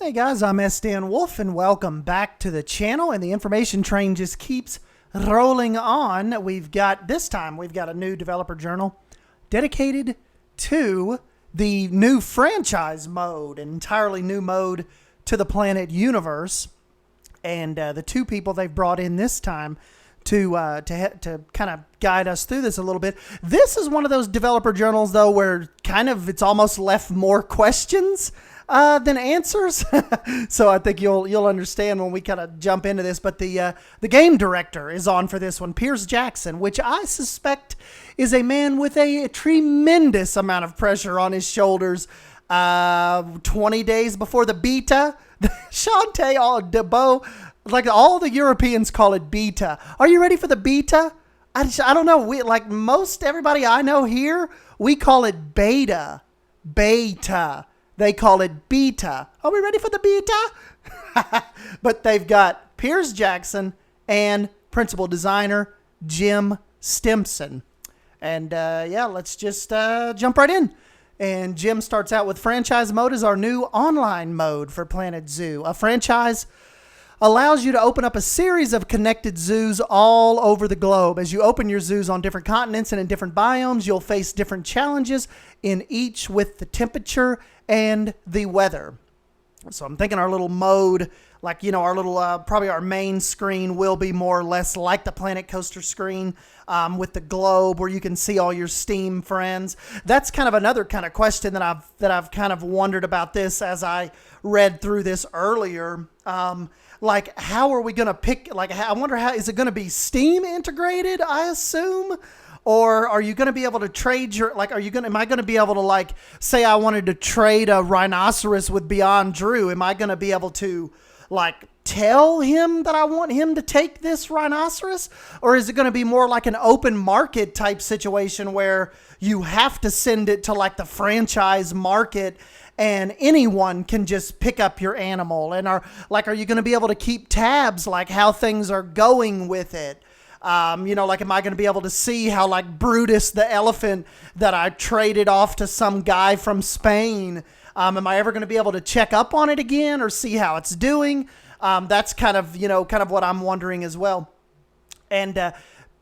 Hey guys, I'm SDN Wolf and welcome back to the channel, and the information train just keeps rolling on. This time we've got a new developer journal dedicated to the new franchise mode, an entirely new mode to the Planet universe. And the two people they've brought in this time to kind of guide us through this a little bit. This is one of those developer journals though where kind of it's almost left more questions than answers. So I think you'll understand when we kind of jump into this. But the game director is on for this one, Piers Jackson, which I suspect is a man with a tremendous amount of pressure on his shoulders. 20 days before the beta, Shantae, Debo, like all the Europeans call it beta. Are you ready for the beta? I don't know. Everybody I know here, we call it beta. Beta. They call it beta. Are we ready for the beta? But they've got Piers Jackson and principal designer Jim Stimson. And let's just jump right in. And Jim starts out with franchise mode is our new online mode for Planet Zoo. A franchise allows you to open up a series of connected zoos all over the globe. As you open your zoos on different continents and in different biomes, you'll face different challenges in each with the temperature and the weather. So I'm thinking our little mode, our little, probably our main screen will be more or less like the Planet Coaster screen with the globe where you can see all your Steam friends. That's kind of another kind of question that I've kind of wondered about this as I read through this earlier. How are we going to pick, I wonder how, is it going to be Steam integrated, I assume? Or are you going to be able to trade am I going to be able to say I wanted to trade a rhinoceros with Beyond Drew? Am I going to be able to tell him that I want him to take this rhinoceros? Or is it going to be more like an open market type situation where you have to send it to the franchise market and anyone can just pick up your animal? And are you going to be able to keep tabs how things are going with it? Am I going to be able to see how Brutus the elephant that I traded off to some guy from Spain, am I ever going to be able to check up on it again or see how it's doing? That's kind of what I'm wondering as well. And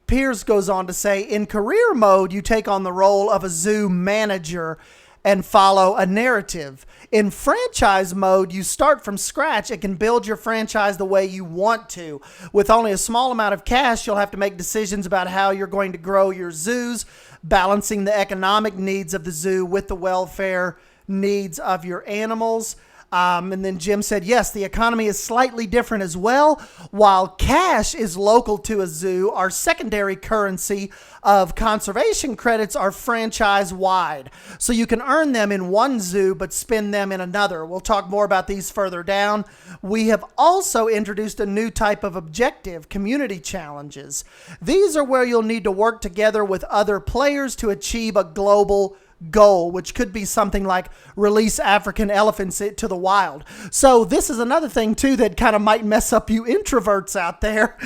Piers goes on to say, in career mode, you take on the role of a zoo manager and follow a narrative. In franchise mode, you start from scratch and can build your franchise the way you want to. With only a small amount of cash, you'll have to make decisions about how you're going to grow your zoos, balancing the economic needs of the zoo with the welfare needs of your animals. And then Jim said, yes, the economy is slightly different as well. While cash is local to a zoo, our secondary currency of conservation credits are franchise-wide. So you can earn them in one zoo, but spend them in another. We'll talk more about these further down. We have also introduced a new type of objective, community challenges. These are where you'll need to work together with other players to achieve a global goal, which could be something like release African elephants to the wild. So this is another thing too that kind of might mess up you introverts out there.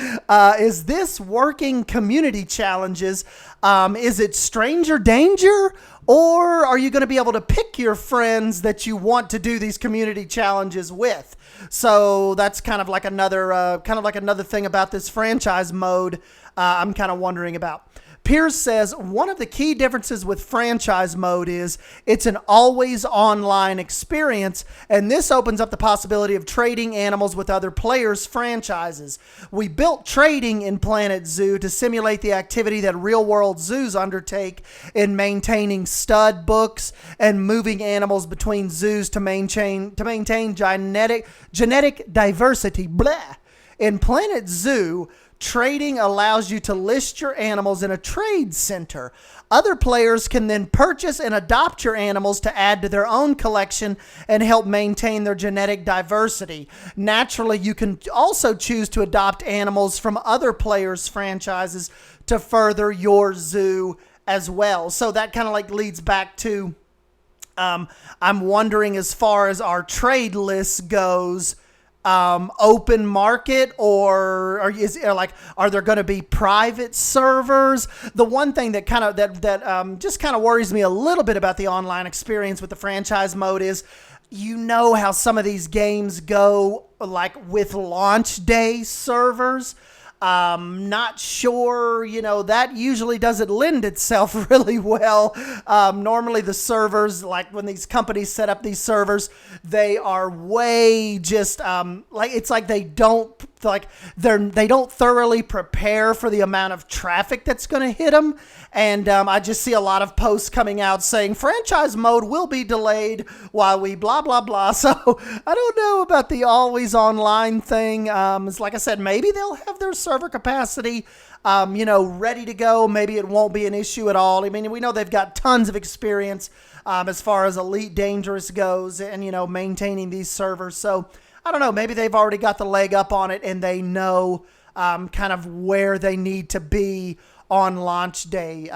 Is this working community challenges? Is it stranger danger, or are you going to be able to pick your friends that you want to do these community challenges with? So that's kind of another thing about this franchise mode. I'm kind of wondering about. Piers says one of the key differences with franchise mode is it's an always online experience, and this opens up the possibility of trading animals with other players' franchises. We built trading in Planet Zoo to simulate the activity that real-world zoos undertake in maintaining stud books and moving animals between zoos to maintain genetic diversity. Blah. In Planet Zoo, trading allows you to list your animals in a trade center. Other players can then purchase and adopt your animals to add to their own collection and help maintain their genetic diversity. Naturally, you can also choose to adopt animals from other players' franchises to further your zoo as well. So that kind of leads back to, I'm wondering as far as our trade list goes, open market, or are there going to be private servers? The one thing that just kind of worries me a little bit about the online experience with the franchise mode is you know how some of these games go, like with launch day servers. Not sure, that usually doesn't lend itself really well. Normally the servers, like when these companies set up these servers, they are way just, it's like they don't thoroughly prepare for the amount of traffic that's going to hit them. And I just see a lot of posts coming out saying franchise mode will be delayed while we blah, blah, blah. So I don't know about the always online thing. It's like I said, maybe they'll have their server capacity, ready to go. Maybe it won't be an issue at all. I mean, we know they've got tons of experience as far as Elite Dangerous goes and, maintaining these servers. So I don't know, maybe they've already got the leg up on it and they know kind of where they need to be on launch day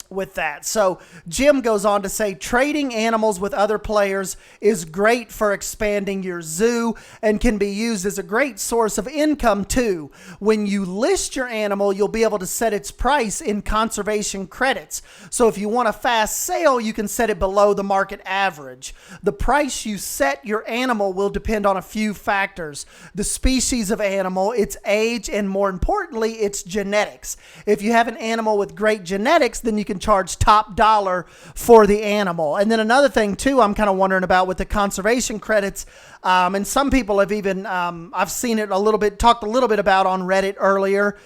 with that. So Jim goes on to say trading animals with other players is great for expanding your zoo and can be used as a great source of income too. When you list your animal, you'll be able to set its price in conservation credits. So if you want a fast sale, you can set it below the market average. The price you set your animal will depend on a few factors: the species of animal, its age, and more importantly, its genetics. If you have an animal with great genetics, then you can charge top dollar for the animal. And then another thing too, I'm kind of wondering about with the conservation credits, and some people have even, I've seen it talked a little bit about on Reddit earlier,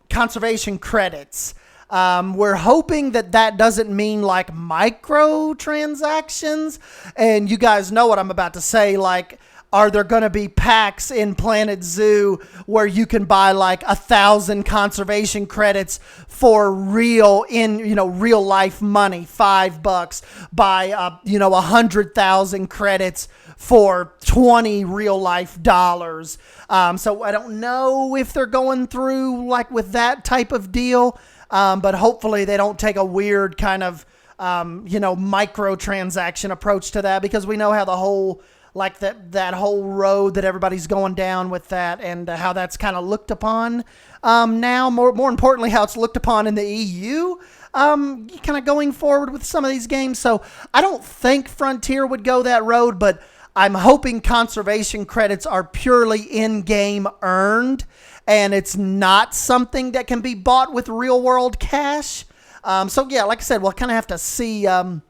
conservation credits. We're hoping that doesn't mean like microtransactions. And you guys know what I'm about to say, like, are there going to be packs in Planet Zoo where you can buy like 1,000 conservation credits for real life money, $5, buy 100,000 credits for 20 real life dollars. So I don't know if they're going through like with that type of deal, but hopefully they don't take a weird kind of microtransaction approach to that, because we know how the whole like that whole road that everybody's going down with that, and how that's kind of looked upon now. More importantly, how it's looked upon in the EU, kind of going forward with some of these games. So I don't think Frontier would go that road, but I'm hoping conservation credits are purely in-game earned, and it's not something that can be bought with real-world cash. So yeah, like I said, we'll kind of have to see how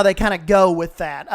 they kind of go with that.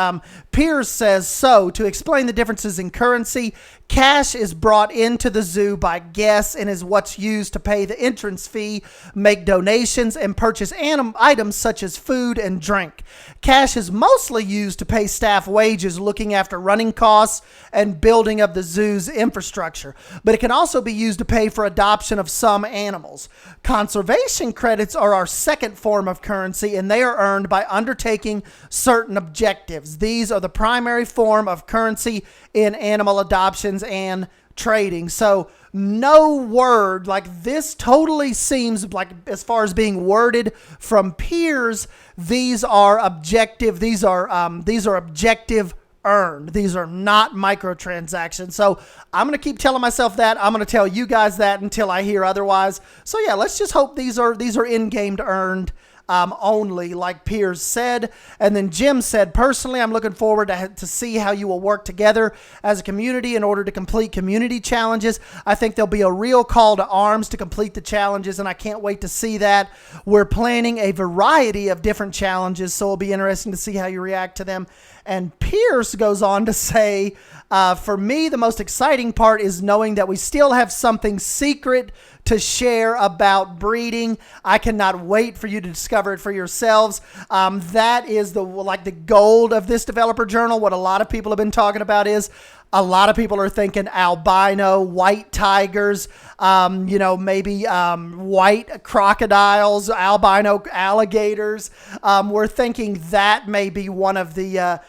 Piers says, so to explain the differences in currency, cash is brought into the zoo by guests and is what's used to pay the entrance fee, make donations, and purchase items such as food and drink. Cash is mostly used to pay staff wages, looking after running costs and building of the zoo's infrastructure, but it can also be used to pay for adoption of some animals. Conservation credits are our second form of currency, and they are earned by undertaking certain objectives. These are the primary form of currency in animal adoptions and trading. So no word, like this totally seems like, as far as being worded from Piers, these are objective. These are objective earned. These are not microtransactions. So I'm going to keep telling myself that. I'm going to tell you guys that until I hear otherwise. So yeah, let's just hope these are in-game earned. Only, like Piers said. And then Jim said, personally, I'm looking forward to see how you will work together as a community in order to complete community challenges. I think there'll be a real call to arms to complete the challenges, and I can't wait to see that. We're planning a variety of different challenges, so it'll be interesting to see how you react to them. And Pierce goes on to say, for me, the most exciting part is knowing that we still have something secret to share about breeding. I cannot wait for you to discover it for yourselves. That is the gold of this developer journal. What a lot of people have been talking about is, a lot of people are thinking albino, white tigers, maybe white crocodiles, albino alligators. We're thinking that may be one of the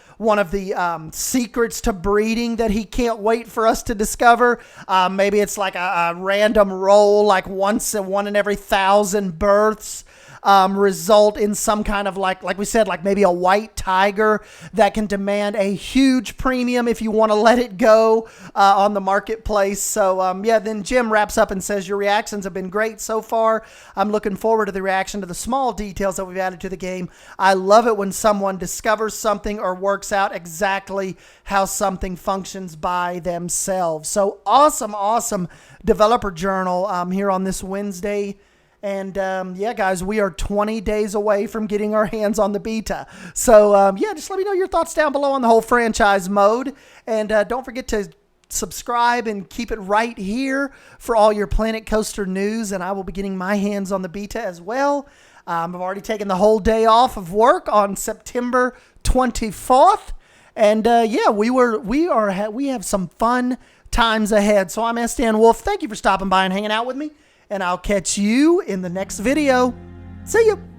secrets to breeding that he can't wait for us to discover. Maybe it's like a random roll, like one in every 1,000 births. result in some kind of like we said, like maybe a white tiger that can demand a huge premium if you want to let it go on the marketplace. So yeah, then Jim wraps up and says, your reactions have been great so far. I'm looking forward to the reaction to the small details that we've added to the game. I love it when someone discovers something or works out exactly how something functions by themselves. So awesome developer journal here on this Wednesday. And yeah, guys, we are 20 days away from getting our hands on the beta. So yeah, just let me know your thoughts down below on the whole franchise mode. And don't forget to subscribe and keep it right here for all your Planet Coaster news. And I will be getting my hands on the beta as well. I've already taken the whole day off of work on September 24th. And yeah, we have some fun times ahead. So I'm S. Dan Wolf. Thank you for stopping by and hanging out with me. And I'll catch you in the next video. See you.